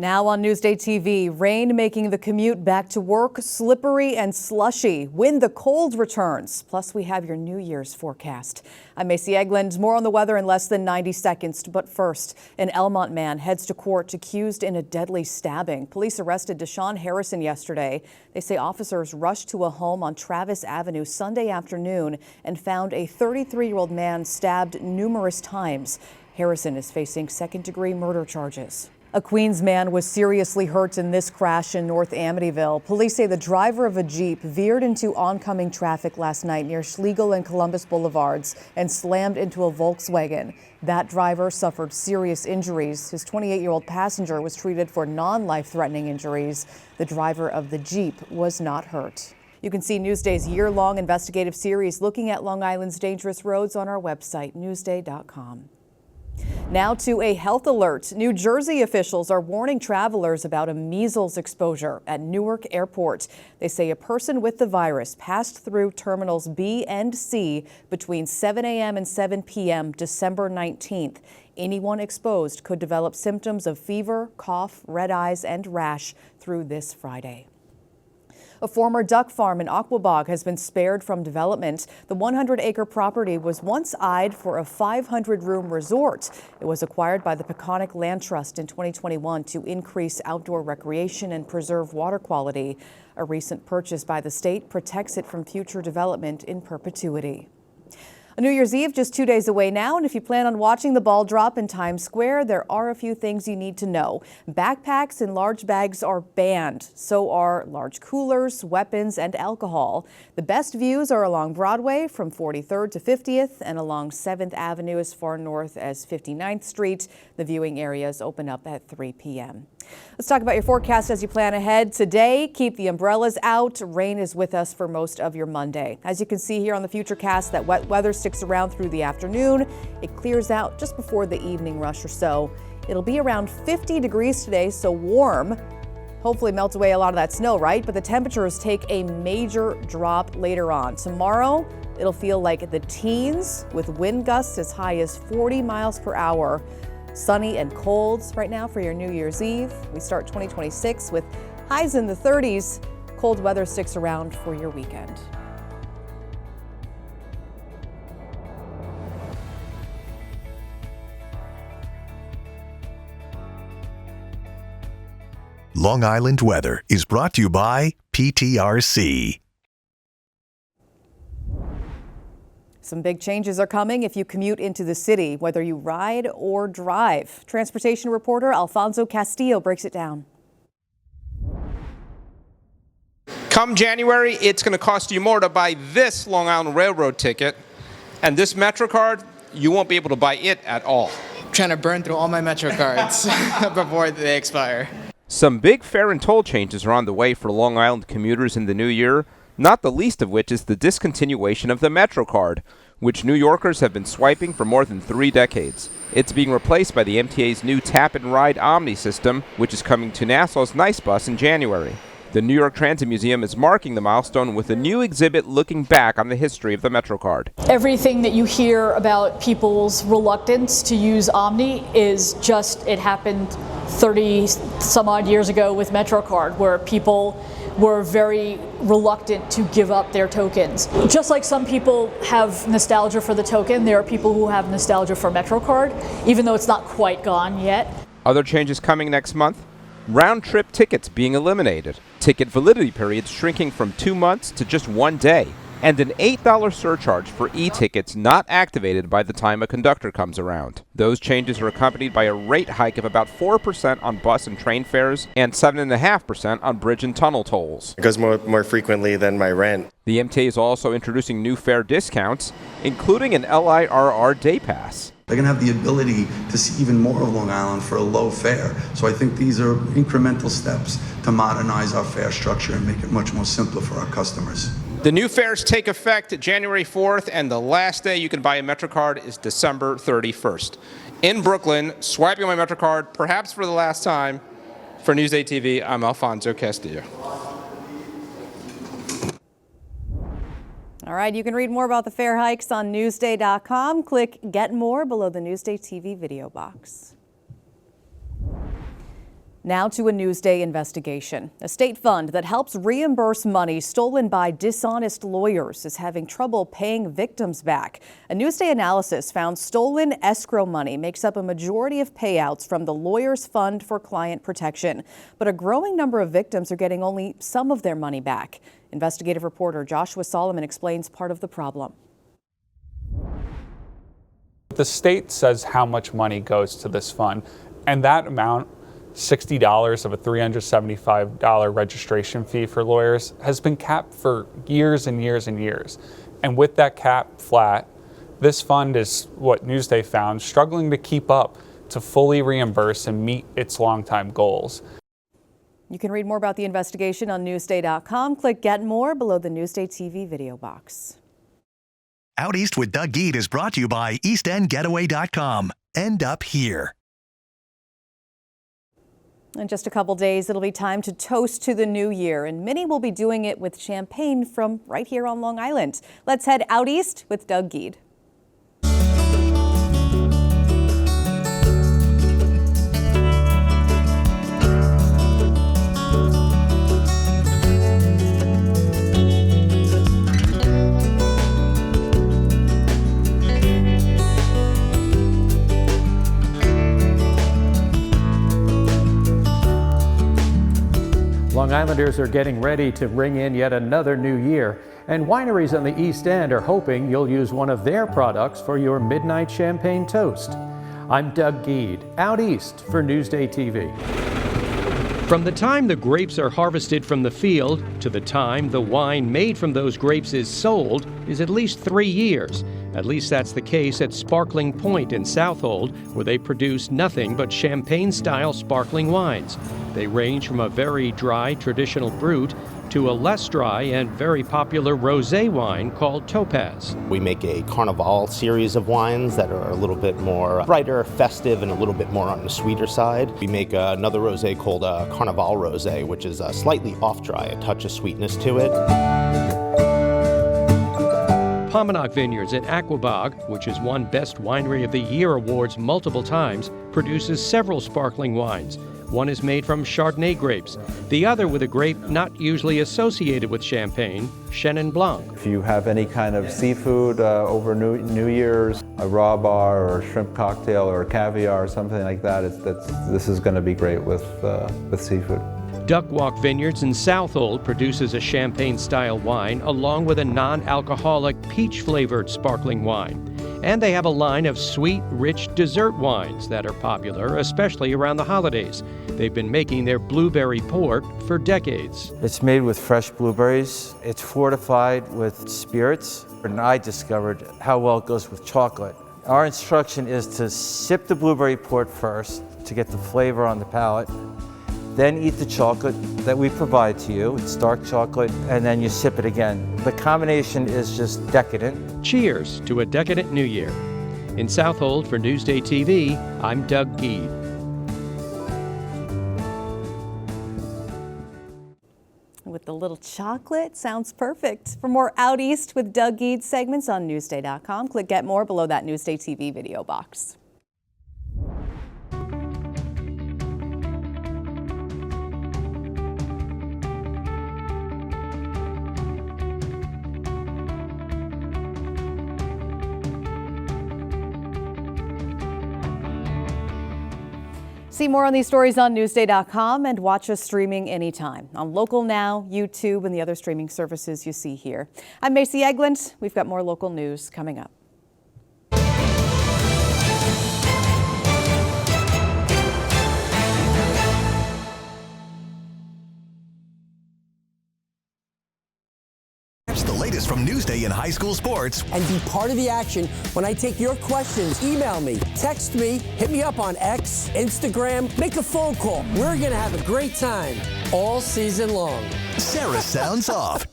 Now on Newsday TV, rain making the commute back to work slippery and slushy when the cold returns. Plus, we have your New Year's forecast. I'm Macy Egland. More on the weather in less than 90 seconds. But first, an Elmont man heads to court accused in a deadly stabbing. Police arrested Deshaun Harrison yesterday. They say officers rushed to a home on Travis Avenue Sunday afternoon and found a 33-year-old man stabbed numerous times. Harrison is facing second-degree murder charges. A Queens man was seriously hurt in this crash in North Amityville. Police say the driver of a Jeep veered into oncoming traffic last night near Schlegel and Columbus Boulevards and slammed into a Volkswagen. That driver suffered serious injuries. His 28-year-old passenger was treated for non-life-threatening injuries. The driver of the Jeep was not hurt. You can see Newsday's year-long investigative series looking at Long Island's dangerous roads on our website, newsday.com. Now to a health alert. New Jersey officials are warning travelers about a measles exposure at Newark Airport. They say a person with the virus passed through terminals B and C between 7 a.m. and 7 p.m. December 19th. Anyone exposed could develop symptoms of fever, cough, red eyes, and rash through this Friday. A former duck farm in Aquabog has been spared from development. The 100-acre property was once eyed for a 500-room resort. It was acquired by the Peconic Land Trust in 2021 to increase outdoor recreation and preserve water quality. A recent purchase by the state protects it from future development in perpetuity. New Year's Eve just 2 days away now, and if you plan on watching the ball drop in Times Square, there are a few things you need to know. Backpacks and large bags are banned. So are large coolers, weapons, and alcohol. The best views are along Broadway from 43rd to 50th and along 7th Avenue as far north as 59th Street. The viewing areas open up at 3 p.m. Let's talk about your forecast as you plan ahead. Today, keep the umbrellas out. Rain is with us for most of your Monday. As you can see here on the Futurecast, that wet weather sticks around through the afternoon. It clears out just before the evening rush or so. It'll be around 50 degrees today, so warm. Hopefully melt away a lot of that snow, right? But the temperatures take a major drop later on. Tomorrow, it'll feel like the teens with wind gusts as high as 40 miles per hour. Sunny and cold right now for your New Year's Eve. We start 2026 with highs in the 30s. Cold weather sticks around for your weekend. Long Island weather is brought to you by PTRC. Some big changes are coming if you commute into the city, whether you ride or drive. Transportation reporter Alfonso Castillo breaks it down. Come January, it's going to cost you more to buy this Long Island Railroad ticket, and this Metro card, you won't be able to buy it at all. I'm trying to burn through all my Metro cards before they expire. Some big fare and toll changes are on the way for Long Island commuters in the new year, not the least of which is the discontinuation of the Metro card, which New Yorkers have been swiping for more than 3 decades. It's being replaced by the MTA's new Tap and Ride Omni system, which is coming to Nassau's Nice Bus in January. The New York Transit Museum is marking the milestone with a new exhibit looking back on the history of the Metro card. Everything that you hear about people's reluctance to use Omni is just, it happened 30 some odd years ago with MetroCard, where people were very reluctant to give up their tokens. Just like some people have nostalgia for the token, there are people who have nostalgia for MetroCard, even though it's not quite gone yet. Other changes coming next month? Round-trip tickets being eliminated, ticket validity periods shrinking from 2 months to just 1 day, and an $8 surcharge for e-tickets not activated by the time a conductor comes around. Those changes are accompanied by a rate hike of about 4% on bus and train fares and 7.5% on bridge and tunnel tolls. It goes more frequently than my rent. The MTA is also introducing new fare discounts, including an LIRR day pass. They're going to have the ability to see even more of Long Island for a low fare. So I think these are incremental steps to modernize our fare structure and make it much more simpler for our customers. The new fares take effect January 4th, and the last day you can buy a MetroCard is December 31st. In Brooklyn, swiping my MetroCard, perhaps for the last time. For Newsday TV, I'm Alfonso Castillo. All right, you can read more about the fare hikes on Newsday.com. Click Get More below the Newsday TV video box. Now to a Newsday investigation. A state fund that helps reimburse money stolen by dishonest lawyers is having trouble paying victims back. A Newsday analysis found stolen escrow money makes up a majority of payouts from the Lawyers Fund for Client Protection. But a growing number of victims are getting only some of their money back. Investigative reporter Joshua Solomon explains part of the problem. The state says how much money goes to this fund, and that amount, $60 of a $375 registration fee for lawyers, has been capped for years and years and years. And with that cap flat, this fund is, what Newsday found, struggling to keep up to fully reimburse and meet its longtime goals. You can read more about the investigation on Newsday.com. Click Get More below the Newsday TV video box. Out East with Doug Geed is brought to you by EastEndGetaway.com. End up here. In just a couple days, it'll be time to toast to the new year, and many will be doing it with champagne from right here on Long Island. Let's head out east with Doug Geed. Long Islanders are getting ready to ring in yet another new year, and wineries on the East End are hoping you'll use one of their products for your midnight champagne toast. I'm Doug Geed, out east for Newsday TV. From the time the grapes are harvested from the field to the time the wine made from those grapes is sold is at least 3 years. At least that's the case at Sparkling Point in Southold, where they produce nothing but champagne-style sparkling wines. They range from a very dry traditional brut to a less dry and very popular rosé wine called Topaz. We make a Carnival series of wines that are a little bit more brighter, festive, and a little bit more on the sweeter side. We make another rosé called Carnival Rosé, which is slightly off-dry, a touch of sweetness to it. Pominock Vineyards in Aquabog, which has won Best Winery of the Year awards multiple times, produces several sparkling wines. One is made from Chardonnay grapes, the other with a grape not usually associated with champagne, Chenin Blanc. If you have any kind of seafood over New Year's, a raw bar or a shrimp cocktail or caviar or something like that, this is going to be great with seafood. Duck Walk Vineyards in Southold produces a champagne-style wine along with a non-alcoholic peach-flavored sparkling wine. And they have a line of sweet, rich dessert wines that are popular, especially around the holidays. They've been making their blueberry port for decades. It's made with fresh blueberries. It's fortified with spirits. And I discovered how well it goes with chocolate. Our instruction is to sip the blueberry port first to get the flavor on the palate. Then eat the chocolate that we provide to you. It's dark chocolate, and then you sip it again. The combination is just decadent. Cheers to a decadent New Year. In Southold for Newsday TV, I'm Doug Geed. With the little chocolate, sounds perfect. For more Out East with Doug Geed segments on Newsday.com, click Get More below that Newsday TV video box. See more on these stories on Newsday.com and watch us streaming anytime on Local Now, YouTube, and the other streaming services you see here. I'm Macy Eglund. We've got more local news coming up. Catch the latest from Newsday in high school sports. And be part of the action when I take your questions. Email me, text me, hit me up on X, Instagram, make a phone call. We're going to have a great time all season long. Sarah sounds off.